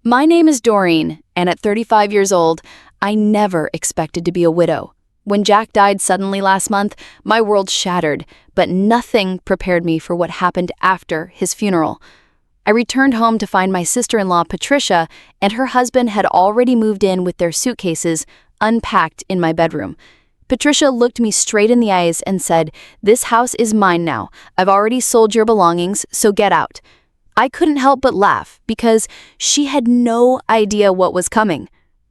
My name is Doreen, and at 35 years old, I never expected to be a widow. When Jack died suddenly last month, my world shattered, but nothing prepared me for what happened after his funeral. I returned home to find my sister-in-law, Patricia, and her husband had already moved in with their suitcases, unpacked in my bedroom. Patricia looked me straight in the eyes and said, "This house is mine now. I've already sold your belongings, so get out." I couldn't help but laugh because she had no idea what was coming.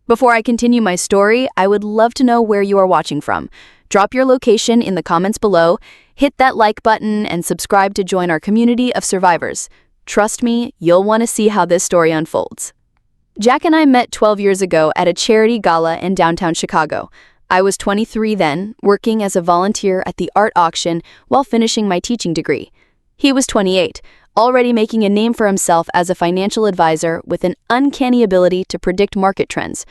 Before I continue my story, I would love to know where you are watching from. Drop your location in the comments below, hit that like button, and subscribe to join our community of survivors. Trust me, you'll want to see how this story unfolds. Jack and I met 12 years ago at a charity gala in downtown Chicago. I was 23 then, working as a volunteer at the art auction while finishing my teaching degree. He was 28, already making a name for himself as a financial advisor with an uncanny ability to predict market trends.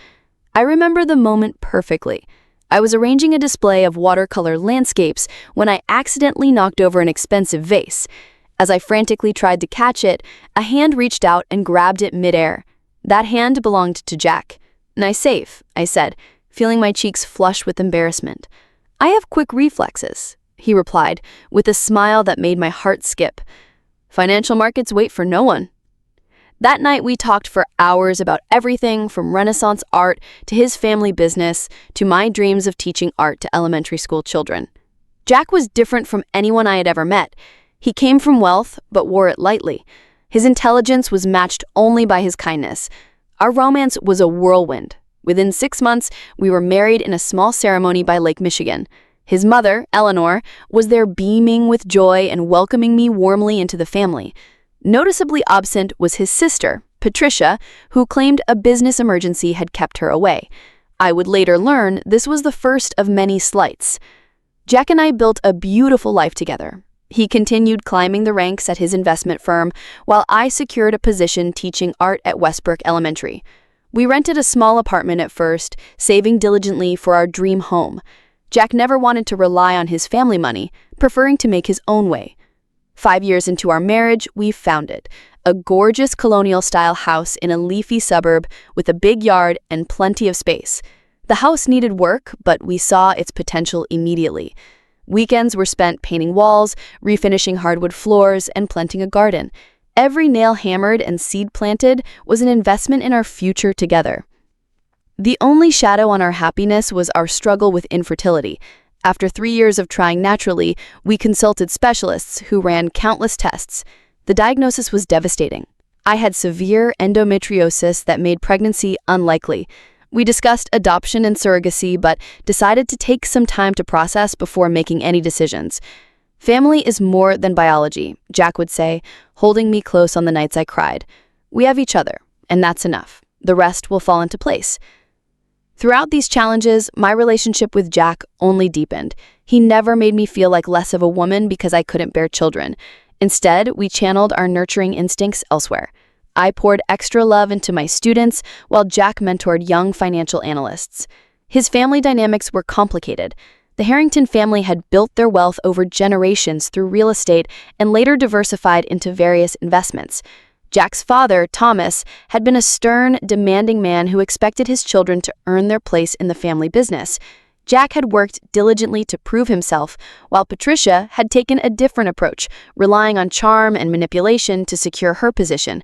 I remember the moment perfectly. I was arranging a display of watercolor landscapes when I accidentally knocked over an expensive vase. As I frantically tried to catch it, a hand reached out and grabbed it midair. That hand belonged to Jack. "Nice save," I said, feeling my cheeks flush with embarrassment. "I have quick reflexes," he replied, with a smile that made my heart skip. "Financial markets wait for no one." That night we talked for hours about everything from Renaissance art to his family business to my dreams of teaching art to elementary school children. Jack was different from anyone I had ever met. He came from wealth, but wore it lightly. His intelligence was matched only by his kindness. Our romance was a whirlwind. Within 6 months, we were married in a small ceremony by Lake Michigan. His mother, Eleanor, was there beaming with joy and welcoming me warmly into the family. Noticeably absent was his sister, Patricia, who claimed a business emergency had kept her away. I would later learn this was the first of many slights. Jack and I built a beautiful life together. He continued climbing the ranks at his investment firm, while I secured a position teaching art at Westbrook Elementary. We rented a small apartment at first, saving diligently for our dream home. Jack never wanted to rely on his family money, preferring to make his own way. 5 years into our marriage, we found it, a gorgeous colonial-style house in a leafy suburb with a big yard and plenty of space. The house needed work, but we saw its potential immediately. Weekends were spent painting walls, refinishing hardwood floors, and planting a garden. Every nail hammered and seed planted was an investment in our future together. The only shadow on our happiness was our struggle with infertility. After 3 years of trying naturally, we consulted specialists who ran countless tests. The diagnosis was devastating. I had severe endometriosis that made pregnancy unlikely. We discussed adoption and surrogacy, but decided to take some time to process before making any decisions. "Family is more than biology," Jack would say, holding me close on the nights I cried. "We have each other, and that's enough. The rest will fall into place." Throughout these challenges, my relationship with Jack only deepened. He never made me feel like less of a woman because I couldn't bear children. Instead, we channeled our nurturing instincts elsewhere. I poured extra love into my students, while Jack mentored young financial analysts. His family dynamics were complicated. The Harrington family had built their wealth over generations through real estate and later diversified into various investments. Jack's father, Thomas, had been a stern, demanding man who expected his children to earn their place in the family business. Jack had worked diligently to prove himself, while Patricia had taken a different approach, relying on charm and manipulation to secure her position.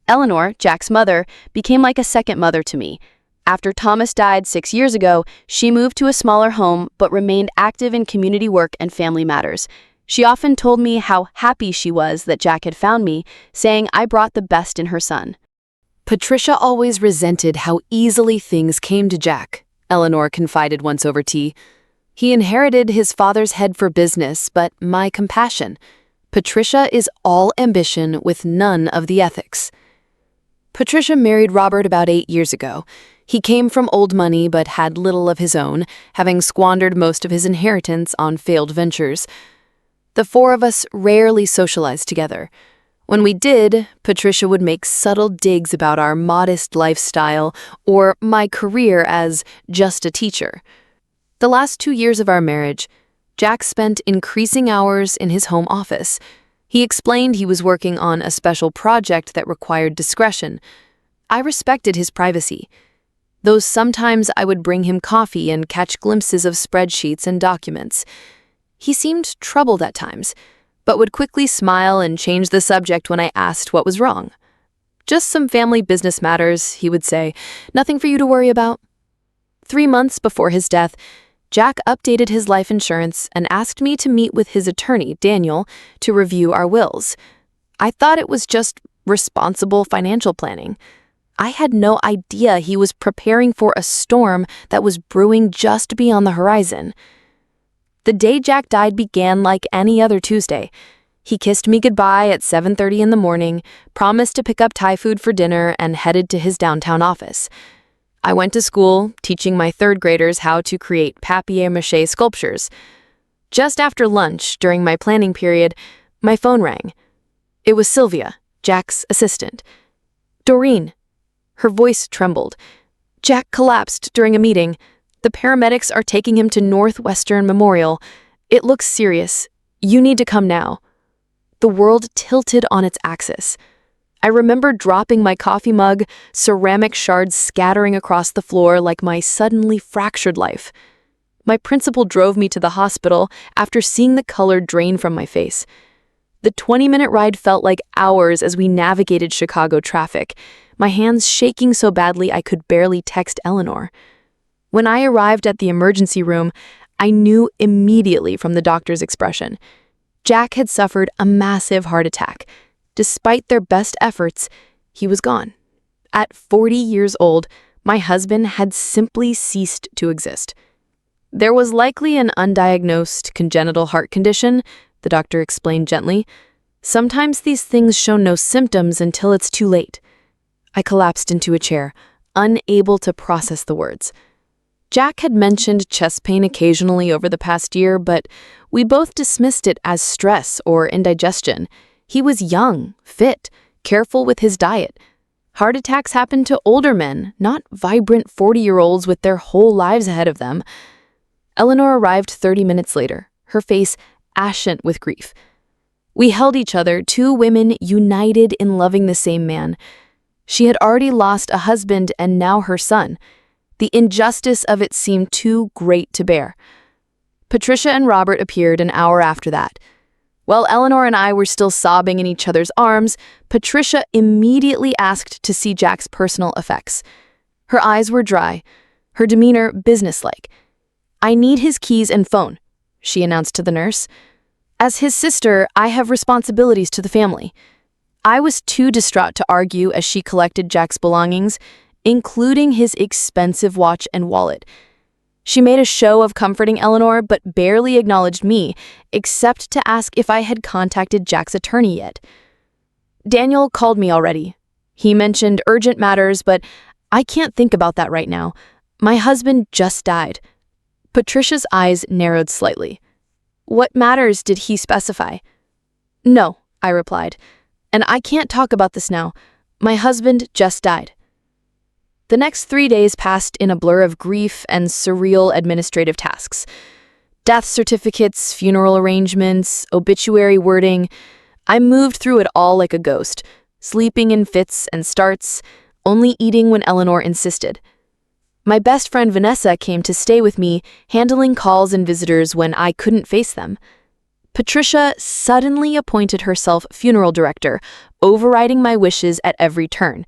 Eleanor, Jack's mother, became like a second mother to me. After Thomas died 6 years ago, she moved to a smaller home but remained active in community work and family matters. She often told me how happy she was that Jack had found me, saying I brought the best in her son. Patricia always resented how easily things came to Jack, Eleanor confided once over tea. He inherited his father's head for business, but my compassion. Patricia is all ambition with none of the ethics. Patricia married Robert about 8 years ago. He came from old money but had little of his own, having squandered most of his inheritance on failed ventures. The four of us rarely socialized together. When we did, Patricia would make subtle digs about our modest lifestyle or my career as just a teacher. The last 2 years of our marriage, Jack spent increasing hours in his home office. He explained he was working on a special project that required discretion. I respected his privacy. Though sometimes I would bring him coffee and catch glimpses of spreadsheets and documents. He seemed troubled at times, but would quickly smile and change the subject when I asked what was wrong. "Just some family business matters," he would say. "Nothing for you to worry about." 3 months before his death, Jack updated his life insurance and asked me to meet with his attorney, Daniel, to review our wills. I thought it was just responsible financial planning. I had no idea he was preparing for a storm that was brewing just beyond the horizon. The day Jack died began like any other Tuesday. He kissed me goodbye at 7:30 in the morning, promised to pick up Thai food for dinner, and headed to his downtown office. I went to school, teaching my third graders how to create papier-mâché sculptures. Just after lunch, during my planning period, my phone rang. It was Sylvia, Jack's assistant. "Doreen." Her voice trembled. "Jack collapsed during a meeting. The paramedics are taking him to Northwestern Memorial. It looks serious. You need to come now." The world tilted on its axis. I remember dropping my coffee mug, ceramic shards scattering across the floor like my suddenly fractured life. My principal drove me to the hospital after seeing the color drain from my face. The 20-minute ride felt like hours as we navigated Chicago traffic, my hands shaking so badly I could barely text Eleanor. When I arrived at the emergency room, I knew immediately from the doctor's expression. Jack had suffered a massive heart attack. Despite their best efforts, he was gone. At 40 years old, my husband had simply ceased to exist. There was likely an undiagnosed congenital heart condition, the doctor explained gently. Sometimes these things show no symptoms until it's too late. I collapsed into a chair, unable to process the words. Jack had mentioned chest pain occasionally over the past year, but we both dismissed it as stress or indigestion. He was young, fit, careful with his diet. Heart attacks happen to older men, not vibrant 40-year-olds with their whole lives ahead of them. Eleanor arrived 30 minutes later, her face ashen with grief. We held each other, two women united in loving the same man. She had already lost a husband and now her son. The injustice of it seemed too great to bear. Patricia and Robert appeared an hour after that. While Eleanor and I were still sobbing in each other's arms, Patricia immediately asked to see Jack's personal effects. Her eyes were dry, her demeanor businesslike. "I need his keys and phone," she announced to the nurse. "As his sister, I have responsibilities to the family." I was too distraught to argue as she collected Jack's belongings, including his expensive watch and wallet. She made a show of comforting Eleanor, but barely acknowledged me, except to ask if I had contacted Jack's attorney yet. "Daniel called me already. He mentioned urgent matters, but I can't think about that right now. My husband just died." Patricia's eyes narrowed slightly. "What matters did he specify?" "No," I replied, "and I can't talk about this now. My husband just died." The next 3 days passed in a blur of grief and surreal administrative tasks. Death certificates, funeral arrangements, obituary wording. I moved through it all like a ghost, sleeping in fits and starts, only eating when Eleanor insisted. My best friend Vanessa came to stay with me, handling calls and visitors when I couldn't face them. Patricia suddenly appointed herself funeral director, overriding my wishes at every turn.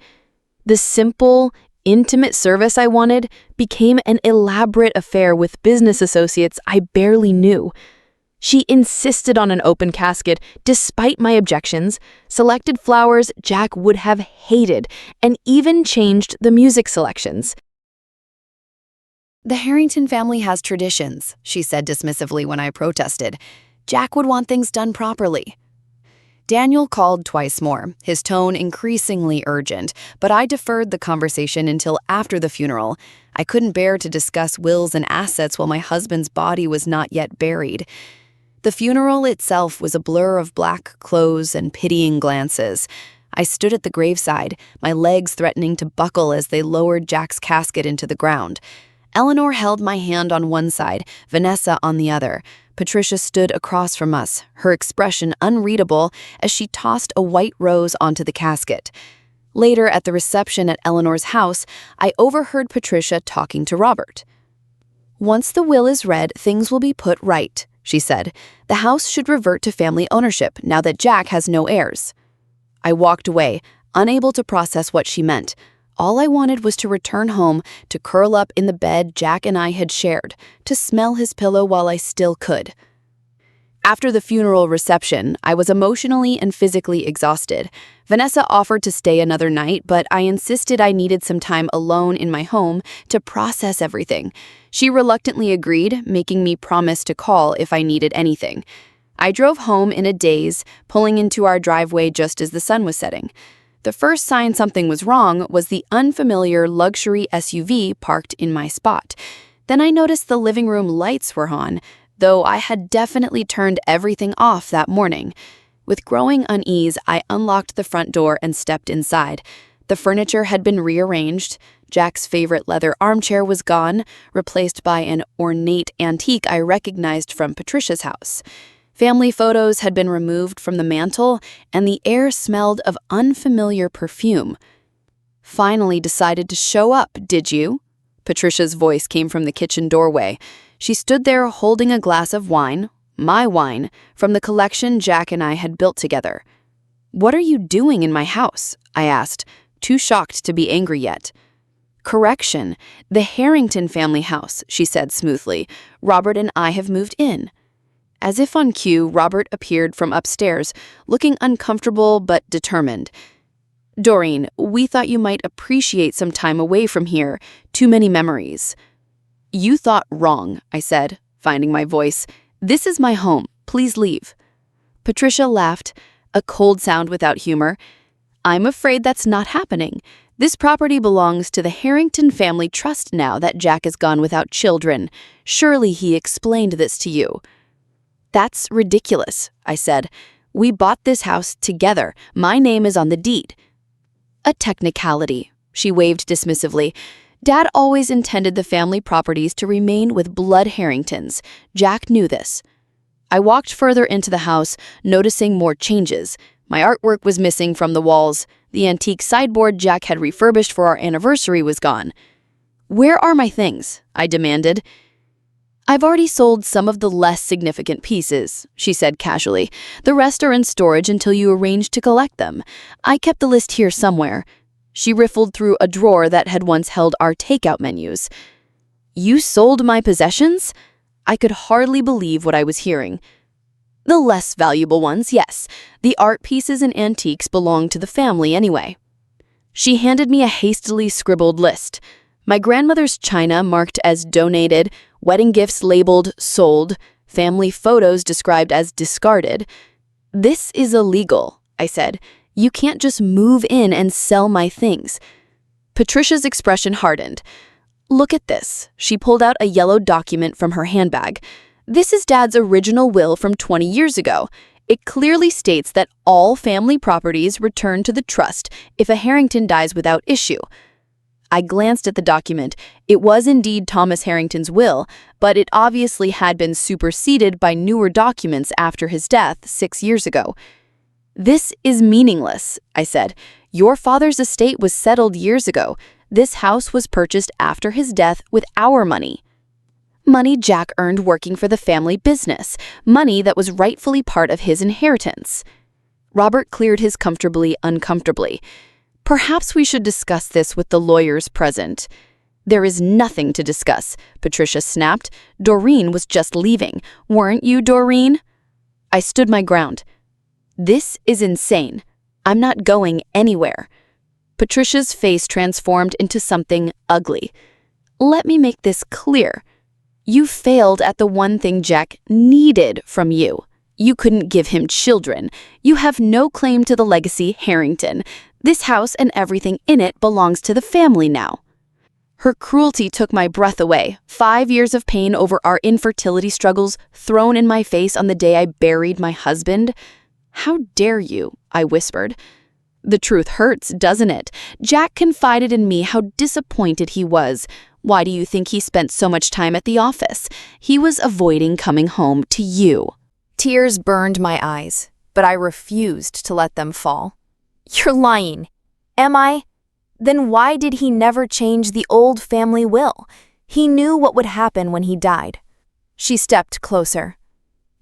The simple, intimate service I wanted became an elaborate affair with business associates I barely knew. She insisted on an open casket despite my objections, selected flowers Jack would have hated, and even changed the music selections. "The Harrington family has traditions," she said dismissively when I protested. "Jack would want things done properly." Daniel called twice more, his tone increasingly urgent, but I deferred the conversation until after the funeral. I couldn't bear to discuss wills and assets while my husband's body was not yet buried. The funeral itself was a blur of black clothes and pitying glances. I stood at the graveside, my legs threatening to buckle as they lowered Jack's casket into the ground. Eleanor held my hand on one side, Vanessa on the other. Patricia stood across from us, her expression unreadable as she tossed a white rose onto the casket. Later, at the reception at Eleanor's house, I overheard Patricia talking to Robert. "Once the will is read, things will be put right," she said. "The house should revert to family ownership now that Jack has no heirs." I walked away, unable to process what she meant. All I wanted was to return home, to curl up in the bed Jack and I had shared, to smell his pillow while I still could. After the funeral reception, I was emotionally and physically exhausted. Vanessa offered to stay another night, but I insisted I needed some time alone in my home to process everything. She reluctantly agreed, making me promise to call if I needed anything. I drove home in a daze, pulling into our driveway just as the sun was setting. The first sign something was wrong was the unfamiliar luxury SUV parked in my spot. Then I noticed the living room lights were on, though I had definitely turned everything off that morning. With growing unease, I unlocked the front door and stepped inside. The furniture had been rearranged. Jack's favorite leather armchair was gone, replaced by an ornate antique I recognized from Patricia's house. Family photos had been removed from the mantel, and the air smelled of unfamiliar perfume. "Finally decided to show up, did you?" Patricia's voice came from the kitchen doorway. She stood there holding a glass of wine, my wine, from the collection Jack and I had built together. "What are you doing in my house?" I asked, too shocked to be angry yet. "Correction, the Harrington family house," she said smoothly. "Robert and I have moved in." As if on cue, Robert appeared from upstairs, looking uncomfortable but determined. "Doreen, we thought you might appreciate some time away from here. Too many memories." "You thought wrong," I said, finding my voice. "This is my home. Please leave." Patricia laughed, a cold sound without humor. "I'm afraid that's not happening. This property belongs to the Harrington family trust now that Jack is gone without children. Surely he explained this to you." "That's ridiculous," I said. "We bought this house together. My name is on the deed." "A technicality," she waved dismissively. "Dad always intended the family properties to remain with blood Harringtons. Jack knew this." I walked further into the house, noticing more changes. My artwork was missing from the walls. The antique sideboard Jack had refurbished for our anniversary was gone. "Where are my things?" I demanded. "I've already sold some of the less significant pieces," she said casually. "The rest are in storage until you arrange to collect them. I kept the list here somewhere." She riffled through a drawer that had once held our takeout menus. "You sold my possessions?" I could hardly believe what I was hearing. "The less valuable ones, yes. The art pieces and antiques belong to the family anyway." She handed me a hastily scribbled list. My grandmother's china marked as donated, wedding gifts labeled sold, family photos described as discarded. "This is illegal," I said. "You can't just move in and sell my things." Patricia's expression hardened. "Look at this." She pulled out a yellow document from her handbag. "This is Dad's original will from 20 years ago. It clearly states that all family properties return to the trust if a Harrington dies without issue." I glanced at the document. It was indeed Thomas Harrington's will, but it obviously had been superseded by newer documents after his death 6 years ago. "This is meaningless," I said. "Your father's estate was settled years ago. This house was purchased after his death with our money. Money Jack earned working for the family business, money that was rightfully part of his inheritance." Robert cleared his comfortably uncomfortably. "Perhaps we should discuss this with the lawyers present." "There is nothing to discuss," Patricia snapped. "Doreen was just leaving. Weren't you, Doreen?" I stood my ground. "This is insane. I'm not going anywhere." Patricia's face transformed into something ugly. "Let me make this clear. You failed at the one thing Jack needed from you. You couldn't give him children. You have no claim to the legacy Harrington. This house and everything in it belongs to the family now." Her cruelty took my breath away. 5 years of pain over our infertility struggles thrown in my face on the day I buried my husband. "How dare you?" I whispered. "The truth hurts, doesn't it? Jack confided in me how disappointed he was. Why do you think he spent so much time at the office? He was avoiding coming home to you." Tears burned my eyes, but I refused to let them fall. "You're lying." Am I? Then why did he never change the old family will? He knew what would happen when he died. She stepped closer.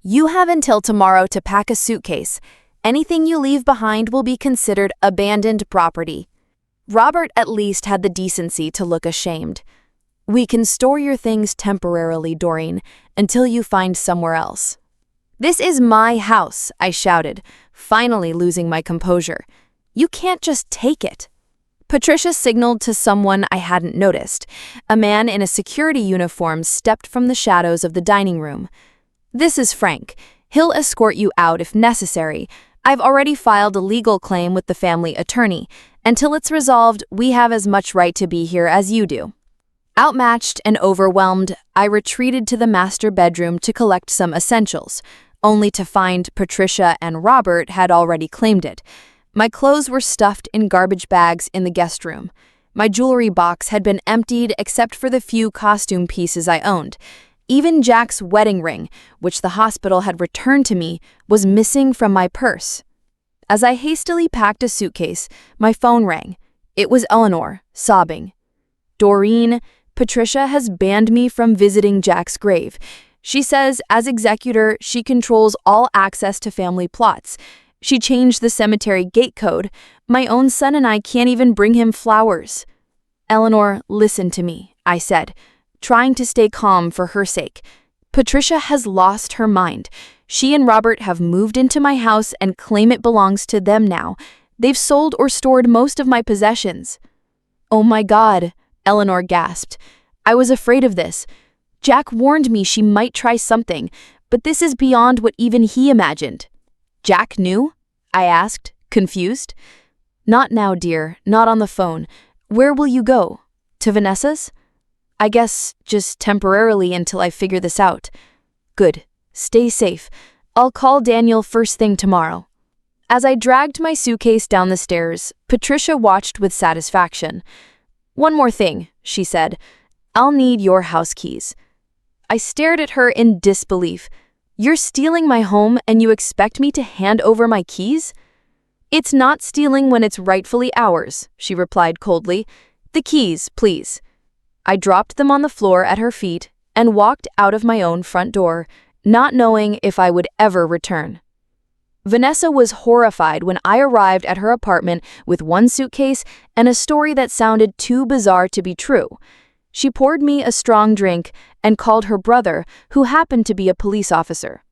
You have until tomorrow to pack a suitcase. Anything you leave behind will be considered abandoned property. Robert at least had the decency to look ashamed. We can store your things temporarily, Doreen, until you find somewhere else. This is my house, I shouted, finally losing my composure. You can't just take it. Patricia signaled to someone I hadn't noticed. A man in a security uniform stepped from the shadows of the dining room. This is Frank. He'll escort you out if necessary. I've already filed a legal claim with the family attorney. Until it's resolved, we have as much right to be here as you do. Outmatched and overwhelmed, I retreated to the master bedroom to collect some essentials, only to find Patricia and Robert had already claimed it. My clothes were stuffed in garbage bags in the guest room. My jewelry box had been emptied except for the few costume pieces I owned. Even Jack's wedding ring, which the hospital had returned to me, was missing from my purse. As I hastily packed a suitcase, my phone rang. It was Eleanor, sobbing. Doreen, Patricia has banned me from visiting Jack's grave. She says, as executor, she controls all access to family plots. She changed the cemetery gate code. My own son and I can't even bring him flowers. Eleanor, listen to me, I said, trying to stay calm for her sake. Patricia has lost her mind. She and Robert have moved into my house and claim it belongs to them now. They've sold or stored most of my possessions. Oh my God, Eleanor gasped. I was afraid of this. Jack warned me she might try something, but this is beyond what even he imagined. Jack knew? I asked, confused. Not now, dear, not on the phone. Where will you go? To Vanessa's? I guess just temporarily until I figure this out. Good. Stay safe. I'll call Daniel first thing tomorrow. As I dragged my suitcase down the stairs, Patricia watched with satisfaction. One more thing, she said. I'll need your house keys. I stared at her in disbelief. You're stealing my home and you expect me to hand over my keys? It's not stealing when it's rightfully ours, she replied coldly. The keys, please. I dropped them on the floor at her feet and walked out of my own front door, not knowing if I would ever return. Vanessa was horrified when I arrived at her apartment with one suitcase and a story that sounded too bizarre to be true. She poured me a strong drink and called her brother, who happened to be a police officer.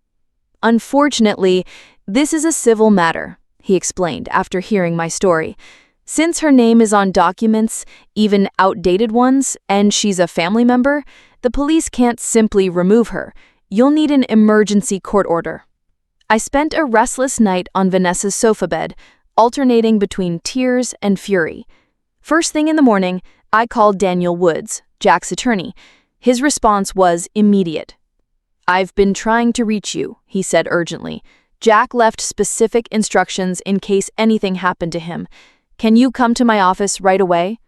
Unfortunately, this is a civil matter, he explained after hearing my story. Since her name is on documents, even outdated ones, and she's a family member, the police can't simply remove her. You'll need an emergency court order. I spent a restless night on Vanessa's sofa bed, alternating between tears and fury. First thing in the morning, I called Daniel Woods, Jack's attorney. His response was immediate. I've been trying to reach you, he said urgently. Jack left specific instructions in case anything happened to him. Can you come to my office right away?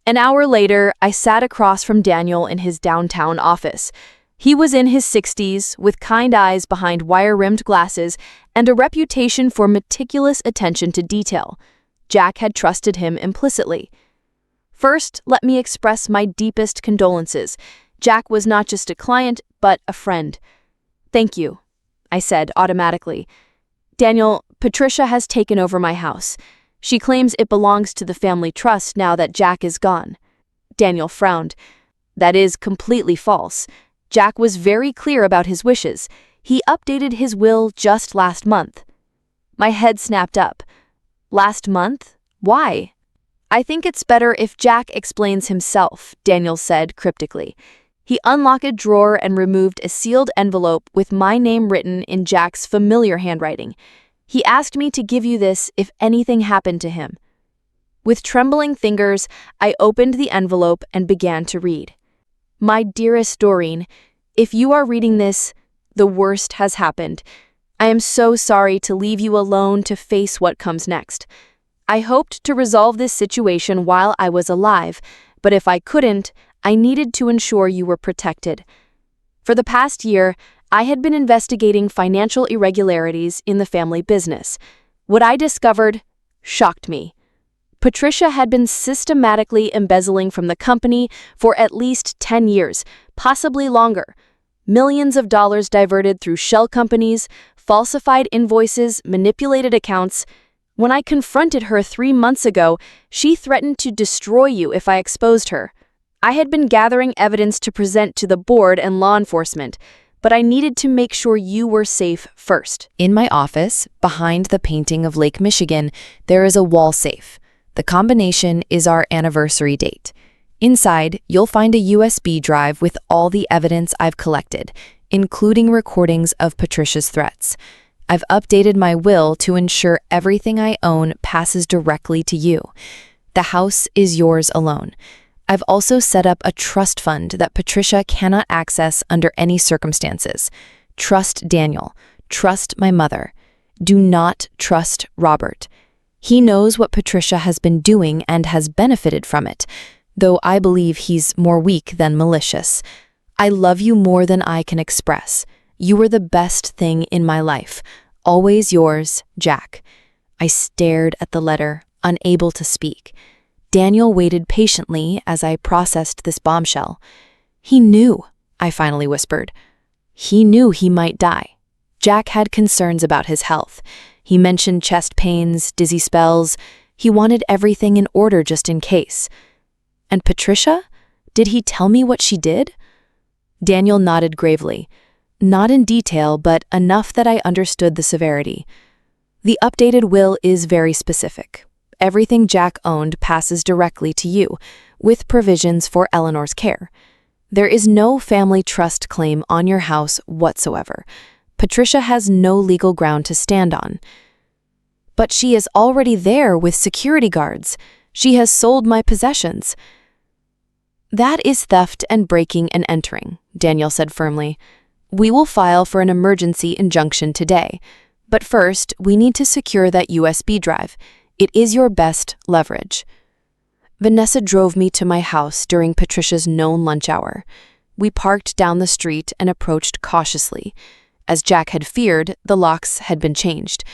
An hour later, I sat across from Daniel in his downtown office. He was in his 60s, with kind eyes behind wire-rimmed glasses and a reputation for meticulous attention to detail. Jack had trusted him implicitly. First, let me express my deepest condolences. Jack was not just a client, but a friend. Thank you, I said automatically. Daniel, Patricia has taken over my house. She claims it belongs to the family trust now that Jack is gone. Daniel frowned. That is completely false. Jack was very clear about his wishes. He updated his will just last month. My head snapped up. Last month? Why? I think it's better if Jack explains himself, Daniel said cryptically. He unlocked a drawer and removed a sealed envelope with my name written in Jack's familiar handwriting. He asked me to give you this if anything happened to him. With trembling fingers, I opened the envelope and began to read. My dearest Doreen, if you are reading this, the worst has happened. I am so sorry to leave you alone to face what comes next. I hoped to resolve this situation while I was alive, but if I couldn't, I needed to ensure you were protected. For the past year, I had been investigating financial irregularities in the family business. What I discovered shocked me. Patricia had been systematically embezzling from the company for at least 10 years, possibly longer. Millions of dollars diverted through shell companies, falsified invoices, manipulated accounts. When I confronted her 3 months ago, she threatened to destroy you if I exposed her. I had been gathering evidence to present to the board and law enforcement, but I needed to make sure you were safe first. In my office, behind the painting of Lake Michigan, there is a wall safe. The combination is our anniversary date. Inside, you'll find a USB drive with all the evidence I've collected, including recordings of Patricia's threats. I've updated my will to ensure everything I own passes directly to you. The house is yours alone. I've also set up a trust fund that Patricia cannot access under any circumstances. Trust Daniel. Trust my mother. Do not trust Robert. He knows what Patricia has been doing and has benefited from it, though I believe he's more weak than malicious. I love you more than I can express. You were the best thing in my life. Always yours, Jack. I stared at the letter, unable to speak. Daniel waited patiently as I processed this bombshell. He knew, I finally whispered. He knew he might die. Jack had concerns about his health. He mentioned chest pains, dizzy spells. He wanted everything in order just in case. And Patricia? Did he tell me what she did? Daniel nodded gravely. Not in detail, but enough that I understood the severity. The updated will is very specific. Everything Jack owned passes directly to you, with provisions for Eleanor's care. There is no family trust claim on your house whatsoever. Patricia has no legal ground to stand on. But she is already there with security guards. She has sold my possessions. That is theft and breaking and entering, Daniel said firmly. We will file for an emergency injunction today. But first, we need to secure that USB drive. It is your best leverage. Vanessa drove me to my house during Patricia's known lunch hour. We parked down the street and approached cautiously. As Jack had feared, the locks had been changed.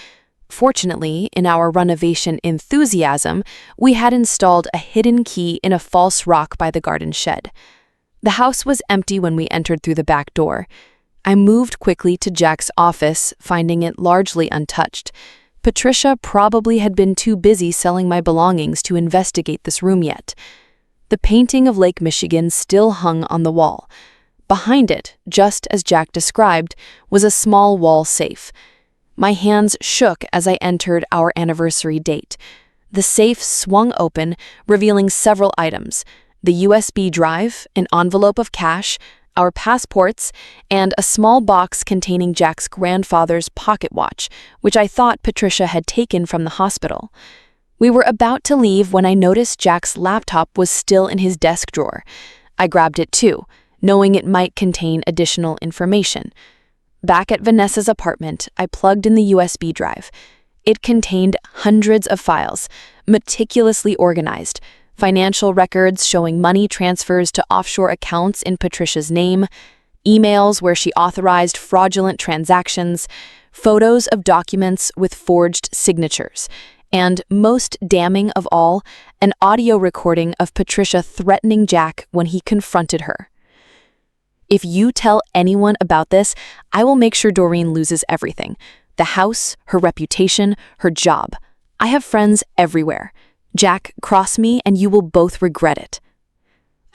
Fortunately, in our renovation enthusiasm, we had installed a hidden key in a false rock by the garden shed. The house was empty when we entered through the back door. I moved quickly to Jack's office, finding it largely untouched. Patricia probably had been too busy selling my belongings to investigate this room yet. The painting of Lake Michigan still hung on the wall. Behind it, just as Jack described, was a small wall safe. My hands shook as I entered our anniversary date. The safe swung open, revealing several items: the USB drive, an envelope of cash, our passports, and a small box containing Jack's grandfather's pocket watch, which I thought Patricia had taken from the hospital. We were about to leave when I noticed Jack's laptop was still in his desk drawer. I grabbed it too, knowing it might contain additional information. Back at Vanessa's apartment, I plugged in the USB drive. It contained hundreds of files, meticulously organized: financial records showing money transfers to offshore accounts in Patricia's name, emails where she authorized fraudulent transactions, photos of documents with forged signatures, and, most damning of all, an audio recording of Patricia threatening Jack when he confronted her. If you tell anyone about this, I will make sure Doreen loses everything: the house, her reputation, her job. I have friends everywhere. Jack, cross me and you will both regret it.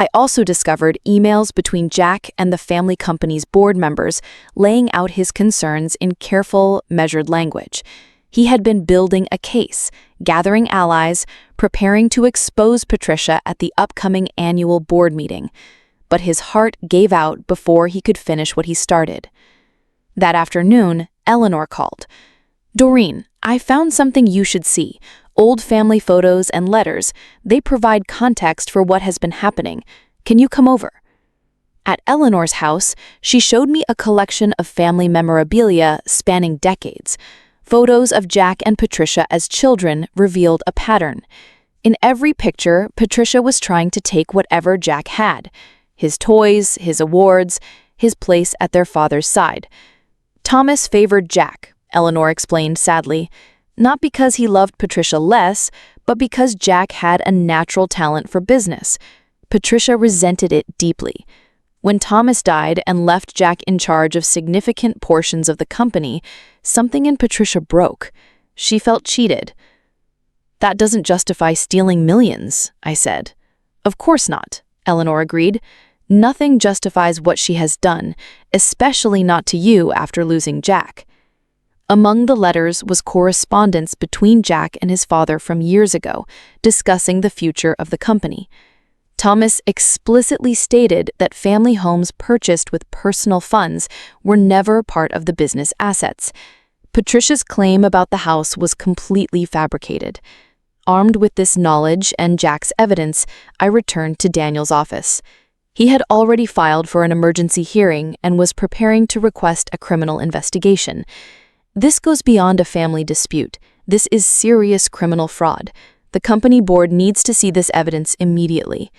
I also discovered emails between Jack and the family company's board members laying out his concerns in careful, measured language. He had been building a case, gathering allies, preparing to expose Patricia at the upcoming annual board meeting. But his heart gave out before he could finish what he started. That afternoon, Eleanor called. "Doreen, I found something you should see. Old family photos and letters. They provide context for what has been happening. Can you come over?" At Eleanor's house, she showed me a collection of family memorabilia spanning decades. Photos of Jack and Patricia as children revealed a pattern. In every picture, Patricia was trying to take whatever Jack had: his toys, his awards, his place at their father's side. Thomas favored Jack, Eleanor explained sadly, not because he loved Patricia less, but because Jack had a natural talent for business. Patricia resented it deeply. When Thomas died and left Jack in charge of significant portions of the company, something in Patricia broke. She felt cheated. "That doesn't justify stealing millions," I said. "Of course not," Eleanor agreed. "Nothing justifies what she has done, especially not to you after losing Jack." Among the letters was correspondence between Jack and his father from years ago, discussing the future of the company. Thomas explicitly stated that family homes purchased with personal funds were never part of the business assets. Patricia's claim about the house was completely fabricated. Armed with this knowledge and Jack's evidence, I returned to Daniel's office. He had already filed for an emergency hearing and was preparing to request a criminal investigation. This goes beyond a family dispute. This is serious criminal fraud. The company board needs to see this evidence immediately.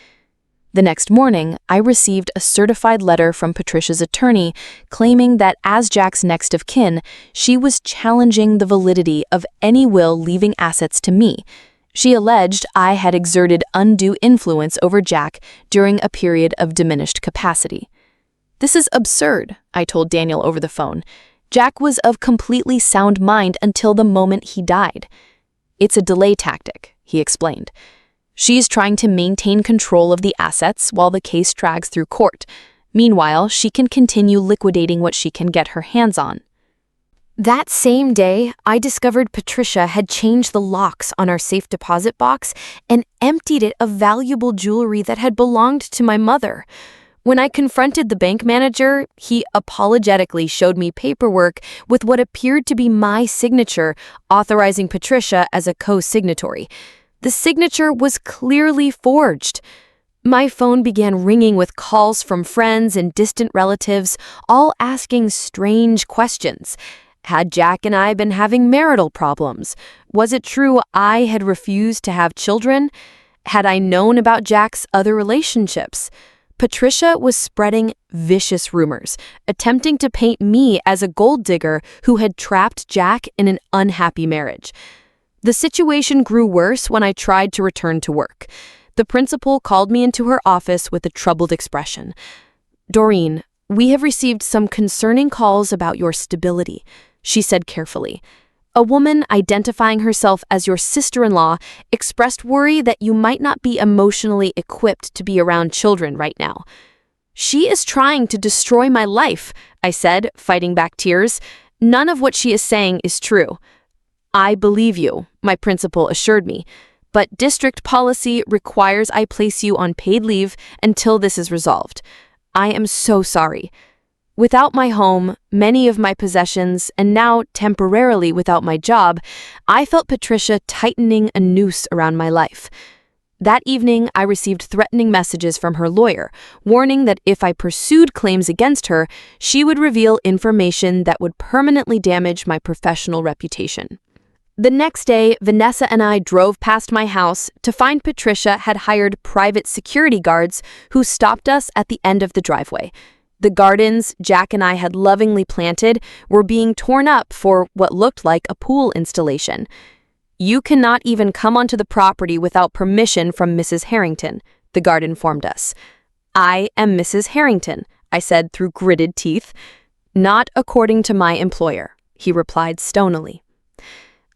The next morning, I received a certified letter from Patricia's attorney claiming that as Jack's next of kin, she was challenging the validity of any will leaving assets to me. She alleged I had exerted undue influence over Jack during a period of diminished capacity. "This is absurd," I told Daniel over the phone. "Jack was of completely sound mind until the moment he died." "It's a delay tactic," he explained. "She's trying to maintain control of the assets while the case drags through court. Meanwhile, she can continue liquidating what she can get her hands on." That same day, I discovered Patricia had changed the locks on our safe deposit box and emptied it of valuable jewelry that had belonged to my mother. When I confronted the bank manager, he apologetically showed me paperwork with what appeared to be my signature, authorizing Patricia as a co-signatory. The signature was clearly forged. My phone began ringing with calls from friends and distant relatives, all asking strange questions. Had Jack and I been having marital problems? Was it true I had refused to have children? Had I known about Jack's other relationships? Patricia was spreading vicious rumors, attempting to paint me as a gold digger who had trapped Jack in an unhappy marriage. The situation grew worse when I tried to return to work. The principal called me into her office with a troubled expression. "Doreen, we have received some concerning calls about your stability," she said carefully. "A woman identifying herself as your sister-in-law expressed worry that you might not be emotionally equipped to be around children right now." "She is trying to destroy my life," I said, fighting back tears. "None of what she is saying is true." "I believe you," my principal assured me, "but district policy requires I place you on paid leave until this is resolved. I am so sorry." Without my home, many of my possessions, and now temporarily without my job, I felt Patricia tightening a noose around my life. That evening, I received threatening messages from her lawyer, warning that if I pursued claims against her, she would reveal information that would permanently damage my professional reputation. The next day, Vanessa and I drove past my house to find Patricia had hired private security guards who stopped us at the end of the driveway. The gardens Jack and I had lovingly planted were being torn up for what looked like a pool installation. "You cannot even come onto the property without permission from Mrs. Harrington," the guard informed us. "I am Mrs. Harrington," I said through gritted teeth. "Not according to my employer," he replied stonily.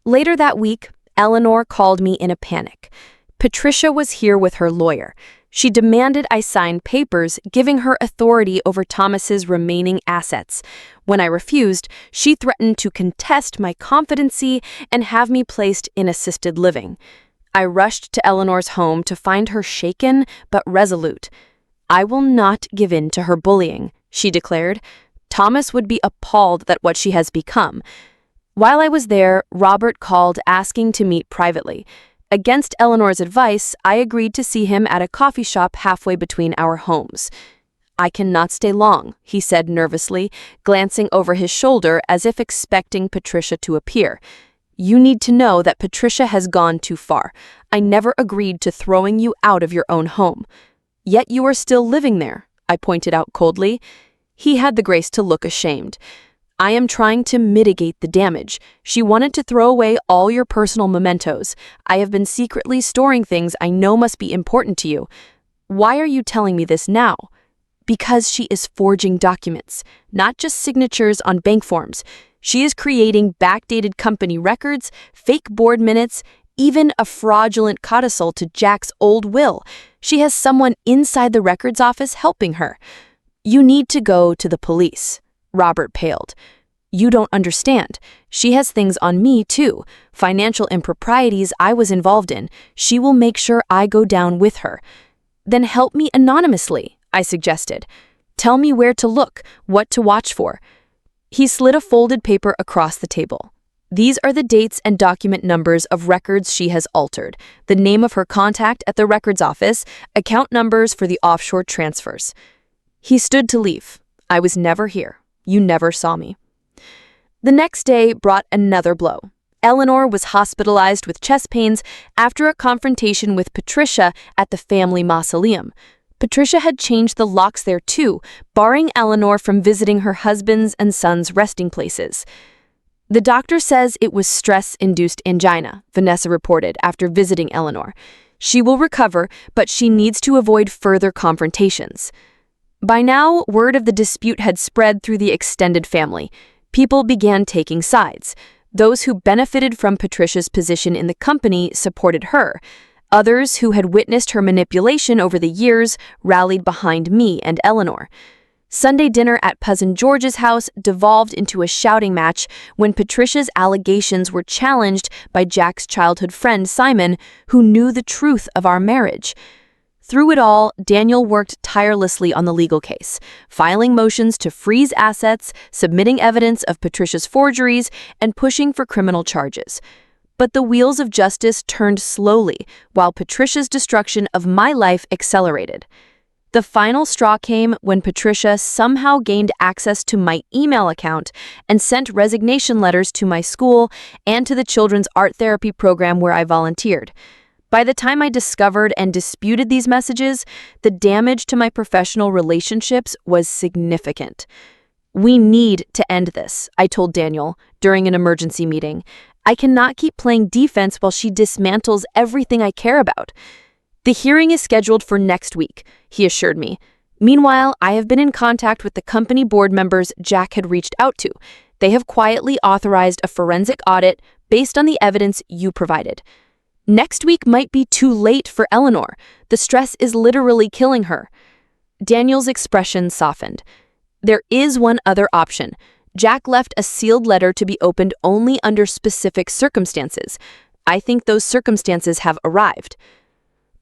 Later that week, Eleanor called me in a panic. Patricia was here with her lawyer. She demanded I sign papers giving her authority over Thomas's remaining assets. When I refused, she threatened to contest my competency and have me placed in assisted living. I rushed to Eleanor's home to find her shaken but resolute. "I will not give in to her bullying," she declared. "Thomas would be appalled at what she has become." While I was there, Robert called asking to meet privately. Against Eleanor's advice, I agreed to see him at a coffee shop halfway between our homes. "I cannot stay long," he said nervously, glancing over his shoulder as if expecting Patricia to appear. "You need to know that Patricia has gone too far. I never agreed to throwing you out of your own home." "Yet you are still living there," I pointed out coldly. He had the grace to look ashamed. I am trying to mitigate the damage. She wanted to throw away all your personal mementos. I have been secretly storing things I know must be important to you. Why are you telling me this now? Because she is forging documents, not just signatures on bank forms. She is creating backdated company records, fake board minutes, even a fraudulent codicil to Jack's old will. She has someone inside the records office helping her. You need to go to the police. Robert paled. You don't understand. She has things on me, too. Financial improprieties I was involved in. She will make sure I go down with her. Then help me anonymously, I suggested. Tell me where to look, what to watch for. He slid a folded paper across the table. These are the dates and document numbers of records she has altered, the name of her contact at the records office, account numbers for the offshore transfers. He stood to leave. I was never here. You never saw me. The next day brought another blow. Eleanor was hospitalized with chest pains after a confrontation with Patricia at the family mausoleum. Patricia had changed the locks there too, barring Eleanor from visiting her husband's and son's resting places. The doctor says it was stress-induced angina, Vanessa reported after visiting Eleanor. She will recover, but she needs to avoid further confrontations. By now, word of the dispute had spread through the extended family. People began taking sides. Those who benefited from Patricia's position in the company supported her. Others who had witnessed her manipulation over the years rallied behind me and Eleanor. Sunday dinner at Cousin George's house devolved into a shouting match when Patricia's allegations were challenged by Jack's childhood friend Simon, who knew the truth of our marriage. Through it all, Daniel worked tirelessly on the legal case, filing motions to freeze assets, submitting evidence of Patricia's forgeries, and pushing for criminal charges. But the wheels of justice turned slowly, while Patricia's destruction of my life accelerated. The final straw came when Patricia somehow gained access to my email account and sent resignation letters to my school and to the children's art therapy program where I volunteered. By the time I discovered and disputed these messages, the damage to my professional relationships was significant. We need to end this, I told Daniel during an emergency meeting. I cannot keep playing defense while she dismantles everything I care about. The hearing is scheduled for next week, he assured me. Meanwhile, I have been in contact with the company board members Jack had reached out to. They have quietly authorized a forensic audit based on the evidence you provided. Next week might be too late for Eleanor. The stress is literally killing her. Daniel's expression softened. There is one other option. Jack left a sealed letter to be opened only under specific circumstances. I think those circumstances have arrived.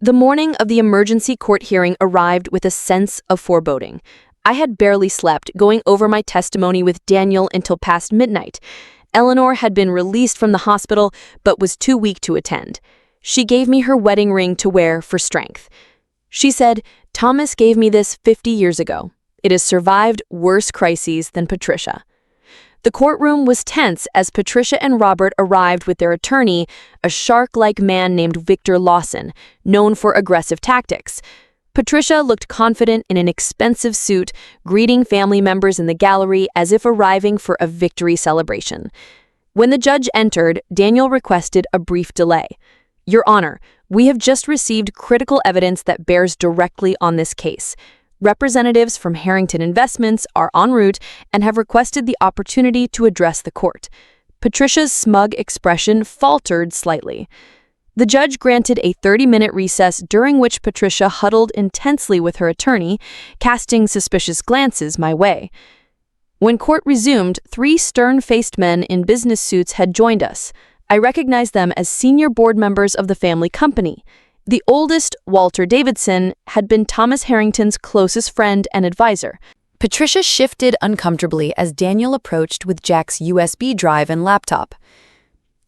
The morning of the emergency court hearing arrived with a sense of foreboding. I had barely slept, going over my testimony with Daniel until past midnight. Eleanor had been released from the hospital, but was too weak to attend. She gave me her wedding ring to wear for strength. She said, "Thomas gave me this 50 years ago. It has survived worse crises than Patricia." The courtroom was tense as Patricia and Robert arrived with their attorney, a shark-like man named Victor Lawson, known for aggressive tactics. Patricia looked confident in an expensive suit, greeting family members in the gallery as if arriving for a victory celebration. When the judge entered, Daniel requested a brief delay. "Your Honor, we have just received critical evidence that bears directly on this case. Representatives from Harrington Investments are en route and have requested the opportunity to address the court." Patricia's smug expression faltered slightly. The judge granted a 30-minute recess during which Patricia huddled intensely with her attorney, casting suspicious glances my way. When court resumed, 3 stern-faced men in business suits had joined us. I recognized them as senior board members of the family company. The oldest, Walter Davidson, had been Thomas Harrington's closest friend and advisor. Patricia shifted uncomfortably as Daniel approached with Jack's USB drive and laptop.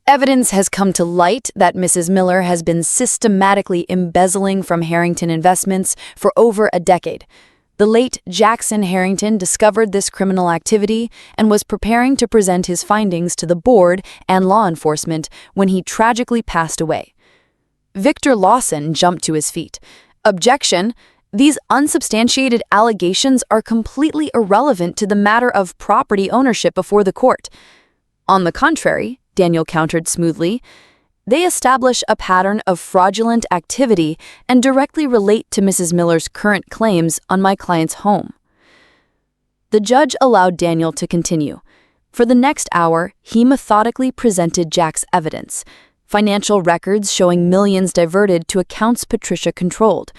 Evidence has come to light that Mrs. Miller has been systematically embezzling from Harrington Investments for over a decade. The late Jackson Harrington discovered this criminal activity and was preparing to present his findings to the board and law enforcement when he tragically passed away. Victor Lawson jumped to his feet. "Objection! These unsubstantiated allegations are completely irrelevant to the matter of property ownership before the court. On the contrary, Daniel countered smoothly, they establish a pattern of fraudulent activity and directly relate to Mrs. Miller's current claims on my client's home. The judge allowed Daniel to continue. For the next hour, he methodically presented Jack's evidence, financial records showing millions diverted to accounts Patricia controlled,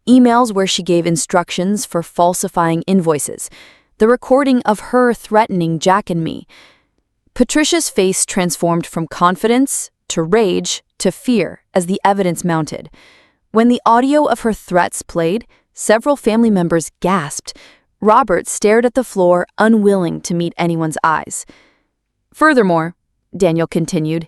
emails where she gave instructions for falsifying invoices, the recording of her threatening Jack and me. Patricia's face transformed from confidence to rage to fear as the evidence mounted. When the audio of her threats played, several family members gasped. Robert stared at the floor, unwilling to meet anyone's eyes. Furthermore, Daniel continued,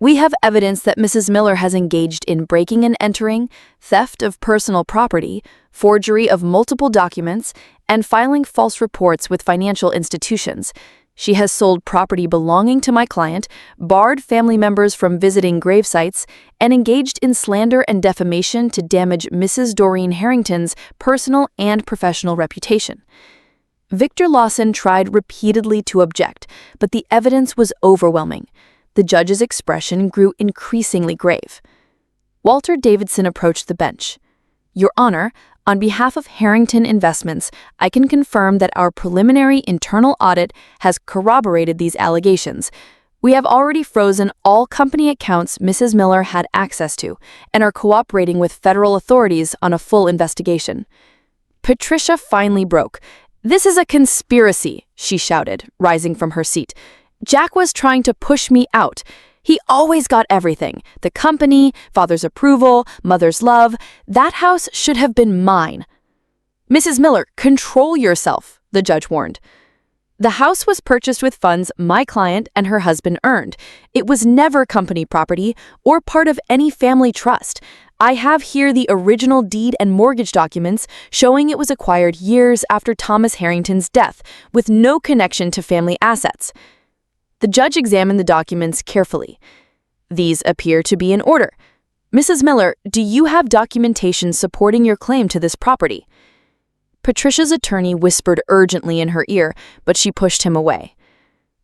we have evidence that Mrs. Miller has engaged in breaking and entering, theft of personal property, forgery of multiple documents, and filing false reports with financial institutions. She has sold property belonging to my client, barred family members from visiting grave sites, and engaged in slander and defamation to damage Mrs. Doreen Harrington's personal and professional reputation. Victor Lawson tried repeatedly to object, but the evidence was overwhelming. The judge's expression grew increasingly grave. Walter Davidson approached the bench. Your Honor, on behalf of Harrington Investments, I can confirm that our preliminary internal audit has corroborated these allegations. We have already frozen all company accounts Mrs. Miller had access to and are cooperating with federal authorities on a full investigation. Patricia finally broke. This is a conspiracy, she shouted, rising from her seat. Jack was trying to push me out. He always got everything. The company, father's approval, mother's love. That house should have been mine. Mrs. Miller, control yourself, the judge warned. The house was purchased with funds my client and her husband earned. It was never company property or part of any family trust. I have here the original deed and mortgage documents showing it was acquired years after Thomas Harrington's death, with no connection to family assets. The judge examined the documents carefully. These appear to be in order. Mrs. Miller, do you have documentation supporting your claim to this property? Patricia's attorney whispered urgently in her ear, but she pushed him away.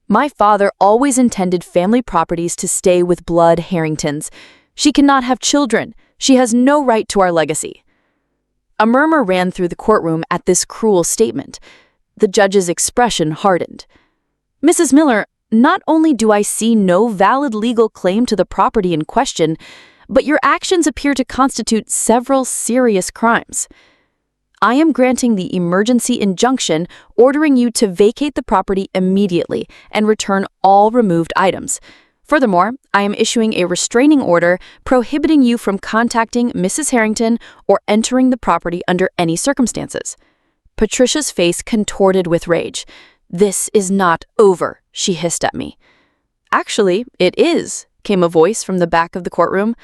My father always intended family properties to stay with blood Harringtons. She cannot have children. She has no right to our legacy. A murmur ran through the courtroom at this cruel statement. The judge's expression hardened. Mrs. Miller, not only do I see no valid legal claim to the property in question, but your actions appear to constitute several serious crimes. I am granting the emergency injunction ordering you to vacate the property immediately and return all removed items. Furthermore, I am issuing a restraining order prohibiting you from contacting Mrs. Harrington or entering the property under any circumstances. Patricia's face contorted with rage. This is not over, she hissed at me. Actually, it is, came a voice from the back of the courtroom.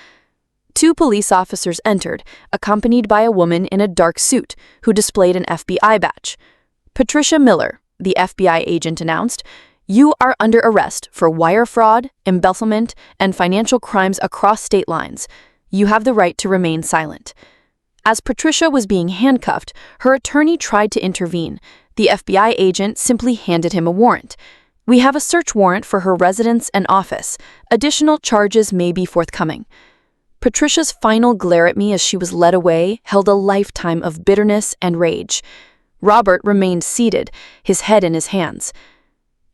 2 police officers entered, accompanied by a woman in a dark suit who displayed an FBI badge. Patricia Miller, the FBI agent announced, you are under arrest for wire fraud, embezzlement, and financial crimes across state lines. You have the right to remain silent. As Patricia was being handcuffed, her attorney tried to intervene. The FBI agent simply handed him a warrant. We have a search warrant for her residence and office. Additional charges may be forthcoming. Patricia's final glare at me as she was led away held a lifetime of bitterness and rage. Robert remained seated, his head in his hands.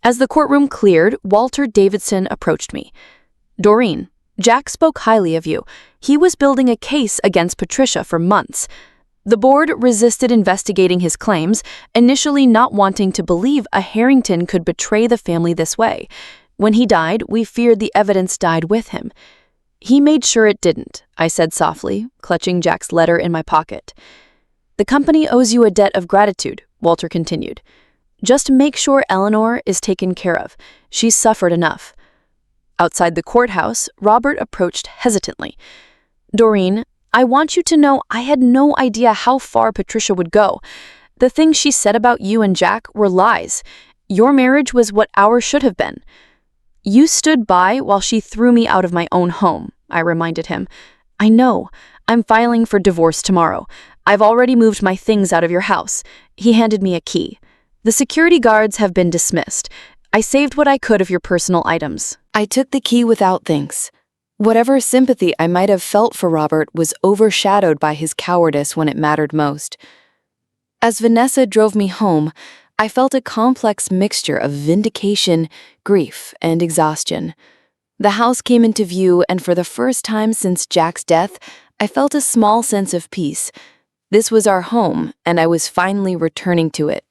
As the courtroom cleared, Walter Davidson approached me. Doreen, Jack spoke highly of you. He was building a case against Patricia for months. The board resisted investigating his claims, initially not wanting to believe a Harrington could betray the family this way. When he died, we feared the evidence died with him. He made sure it didn't, I said softly, clutching Jack's letter in my pocket. The company owes you a debt of gratitude, Walter continued. Just make sure Eleanor is taken care of. She's suffered enough. Outside the courthouse, Robert approached hesitantly. Doreen, I want you to know I had no idea how far Patricia would go. The things she said about you and Jack were lies. Your marriage was what ours should have been. You stood by while she threw me out of my own home, I reminded him. I know. I'm filing for divorce tomorrow. I've already moved my things out of your house. He handed me a key. The security guards have been dismissed. I saved what I could of your personal items. I took the key without thanks. Whatever sympathy I might have felt for Robert was overshadowed by his cowardice when it mattered most. As Vanessa drove me home, I felt a complex mixture of vindication, grief, and exhaustion. The house came into view, and for the first time since Jack's death, I felt a small sense of peace. This was our home, and I was finally returning to it.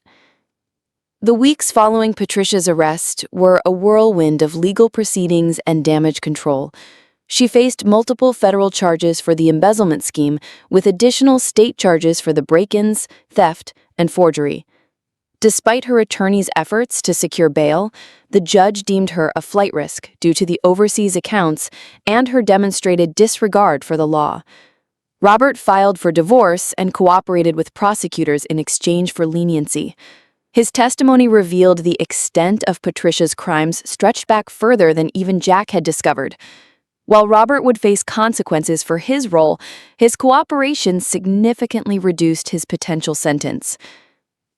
The weeks following Patricia's arrest were a whirlwind of legal proceedings and damage control. She faced multiple federal charges for the embezzlement scheme, with additional state charges for the break-ins, theft, and forgery. Despite her attorney's efforts to secure bail, the judge deemed her a flight risk due to the overseas accounts and her demonstrated disregard for the law. Robert filed for divorce and cooperated with prosecutors in exchange for leniency. His testimony revealed the extent of Patricia's crimes stretched back further than even Jack had discovered. While Robert would face consequences for his role, his cooperation significantly reduced his potential sentence.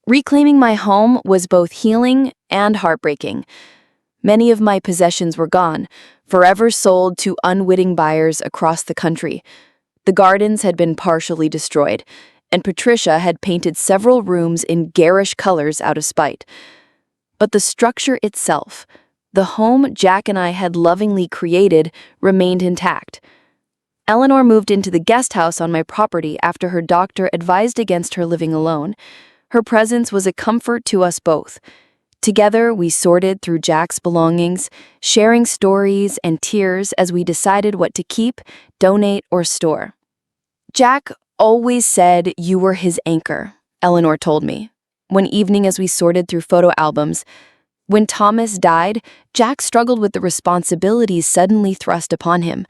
Reclaiming my home was both healing and heartbreaking. Many of my possessions were gone, forever sold to unwitting buyers across the country. The gardens had been partially destroyed, and Patricia had painted several rooms in garish colors out of spite. But the structure itself, the home Jack and I had lovingly created, remained intact. Eleanor moved into the guest house on my property after her doctor advised against her living alone. Her presence was a comfort to us both. Together, we sorted through Jack's belongings, sharing stories and tears as we decided what to keep, donate, or store. Jack always said you were his anchor, Eleanor told me, one evening as we sorted through photo albums. When Thomas died, Jack struggled with the responsibilities suddenly thrust upon him.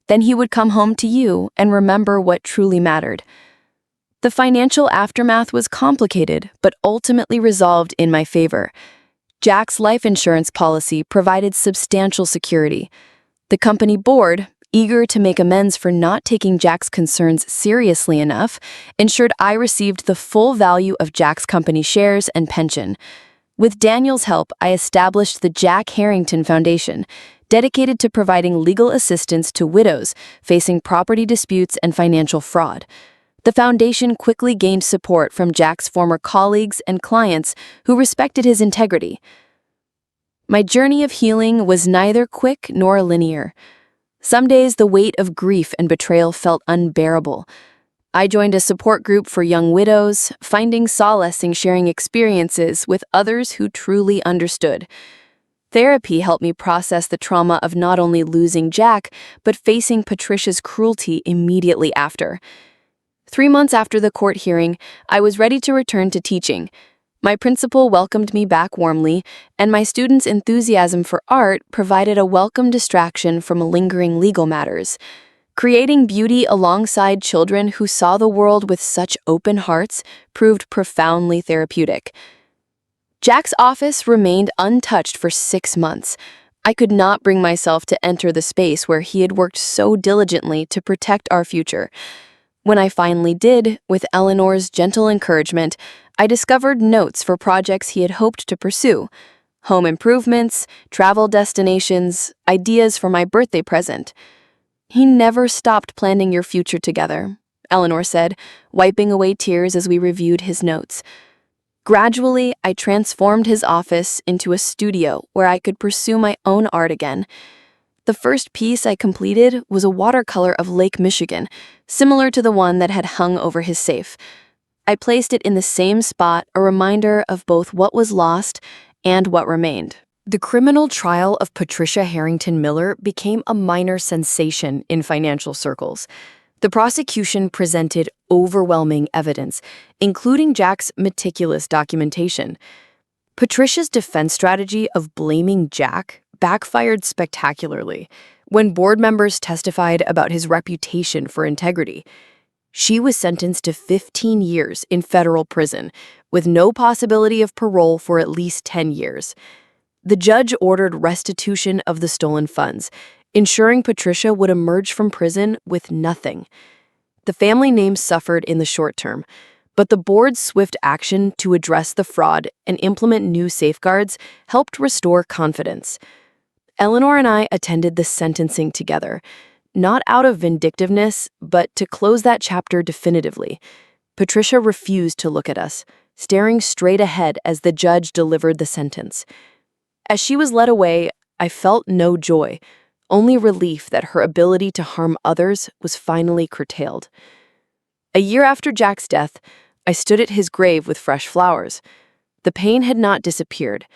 Then he would come home to you and remember what truly mattered. The financial aftermath was complicated, but ultimately resolved in my favor. Jack's life insurance policy provided substantial security. The company board, eager to make amends for not taking Jack's concerns seriously enough, ensured I received the full value of Jack's company shares and pension. With Daniel's help, I established the Jack Harrington Foundation, dedicated to providing legal assistance to widows facing property disputes and financial fraud. The foundation quickly gained support from Jack's former colleagues and clients who respected his integrity. My journey of healing was neither quick nor linear. Some days the weight of grief and betrayal felt unbearable. I joined a support group for young widows, finding solace in sharing experiences with others who truly understood. Therapy helped me process the trauma of not only losing Jack, but facing Patricia's cruelty immediately after. 3 months after the court hearing, I was ready to return to teaching. My principal welcomed me back warmly, and my students' enthusiasm for art provided a welcome distraction from lingering legal matters. Creating beauty alongside children who saw the world with such open hearts proved profoundly therapeutic. Jack's office remained untouched for 6 months. I could not bring myself to enter the space where he had worked so diligently to protect our future. When I finally did, with Eleanor's gentle encouragement, I discovered notes for projects he had hoped to pursue: home improvements, travel destinations, ideas for my birthday present. "He never stopped planning your future together," Eleanor said, wiping away tears as we reviewed his notes. Gradually, I transformed his office into a studio where I could pursue my own art again. The first piece I completed was a watercolor of Lake Michigan, similar to the one that had hung over his safe. I placed it in the same spot, a reminder of both what was lost and what remained. The criminal trial of Patricia Harrington Miller became a minor sensation in financial circles. The prosecution presented overwhelming evidence, including Jack's meticulous documentation. Patricia's defense strategy of blaming Jack backfired spectacularly when board members testified about his reputation for integrity. She was sentenced to 15 years in federal prison, with no possibility of parole for at least 10 years. The judge ordered restitution of the stolen funds, ensuring Patricia would emerge from prison with nothing. The family name suffered in the short term, but the board's swift action to address the fraud and implement new safeguards helped restore confidence. Eleanor and I attended the sentencing together, not out of vindictiveness, but to close that chapter definitively. Patricia refused to look at us, staring straight ahead as the judge delivered the sentence. As she was led away, I felt no joy, only relief that her ability to harm others was finally curtailed. A year after Jack's death, I stood at his grave with fresh flowers. The pain had not disappeared,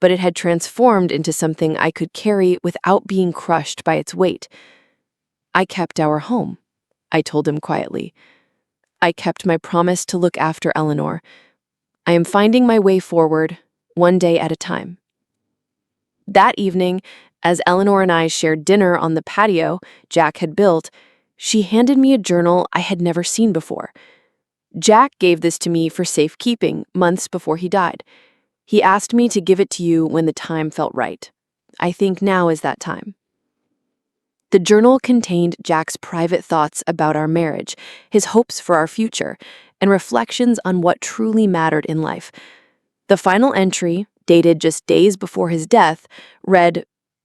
but it had transformed into something I could carry without being crushed by its weight. I kept our home, I told him quietly. I kept my promise to look after Eleanor. I am finding my way forward, one day at a time. That evening, as Eleanor and I shared dinner on the patio Jack had built, she handed me a journal I had never seen before. Jack gave this to me for safekeeping months before he died. He asked me to give it to you when the time felt right. I think now is that time. The journal contained Jack's private thoughts about our marriage, his hopes for our future, and reflections on what truly mattered in life. The final entry, dated just days before his death, read,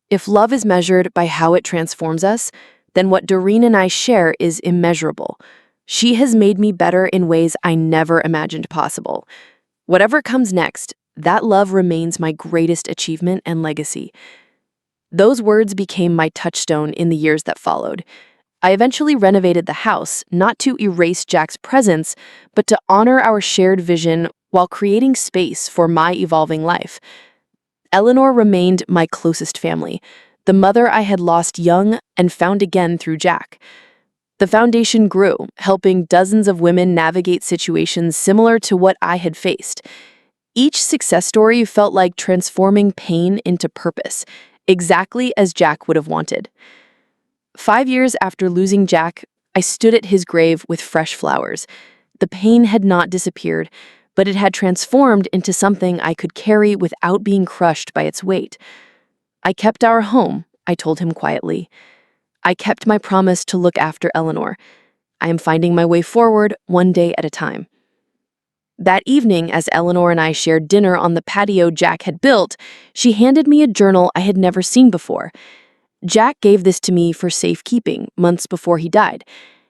"If love is measured by how it transforms us, then what Doreen and I share is immeasurable. She has made me better in ways I never imagined possible. Whatever comes next, that love remains my greatest achievement and legacy." Those words became my touchstone in the years that followed. I eventually renovated the house, not to erase Jack's presence, but to honor our shared vision while creating space for my evolving life. Eleanor remained my closest family, the mother I had lost young and found again through Jack. The foundation grew, helping dozens of women navigate situations similar to what I had faced. Each success story felt like transforming pain into purpose, exactly as Jack would have wanted. 5 years after losing Jack, I stood at his grave with fresh flowers. The pain had not disappeared, but it had transformed into something I could carry without being crushed by its weight. I kept our home, I told him quietly. I kept my promise to look after Eleanor. I am finding my way forward, one day at a time. That evening, as Eleanor and I shared dinner on the patio Jack had built, she handed me a journal I had never seen before. Jack gave this to me for safekeeping months before he died.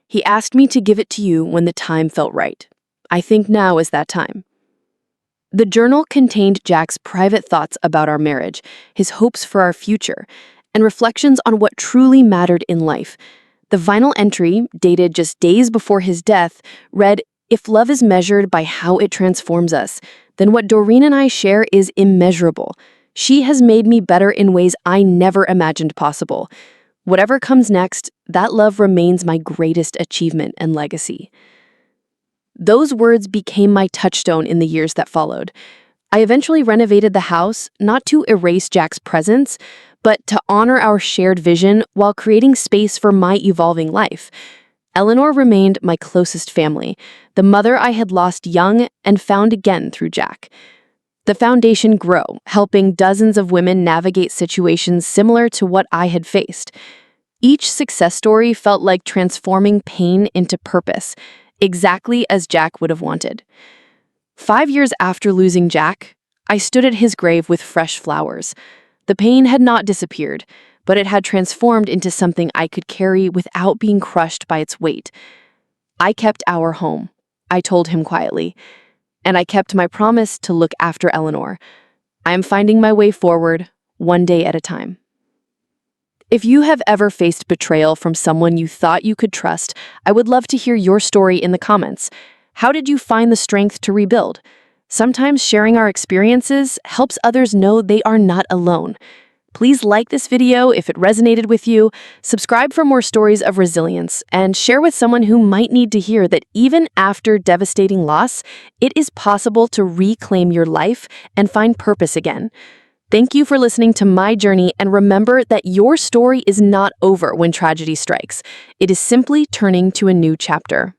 He asked me to give it to you when the time felt right. I think now is that time. The journal contained Jack's private thoughts about our marriage, his hopes for our future, and reflections on what truly mattered in life. The final entry, dated just days before his death, read, "If love is measured by how it transforms us, then what Doreen and I share is immeasurable. She has made me better in ways I never imagined possible. Whatever comes next, that love remains my greatest achievement and legacy." Those words became my touchstone in the years that followed. I eventually renovated the house, not to erase Jack's presence, but to honor our shared vision while creating space for my evolving life. Eleanor remained my closest family, the mother I had lost young and found again through Jack. The foundation grew, helping dozens of women navigate situations similar to what I had faced. Each success story felt like transforming pain into purpose, exactly as Jack would have wanted. 5 years after losing Jack, I stood at his grave with fresh flowers. The pain had not disappeared, but it had transformed into something I could carry without being crushed by its weight. I kept our home, I told him quietly, and I kept my promise to look after Eleanor. I am finding my way forward, one day at a time. If you have ever faced betrayal from someone you thought you could trust, I would love to hear your story in the comments. How did you find the strength to rebuild? Sometimes sharing our experiences helps others know they are not alone. Please like this video if it resonated with you, subscribe for more stories of resilience, and share with someone who might need to hear that even after devastating loss, it is possible to reclaim your life and find purpose again. Thank you for listening to my journey, and remember that your story is not over when tragedy strikes. It is simply turning to a new chapter.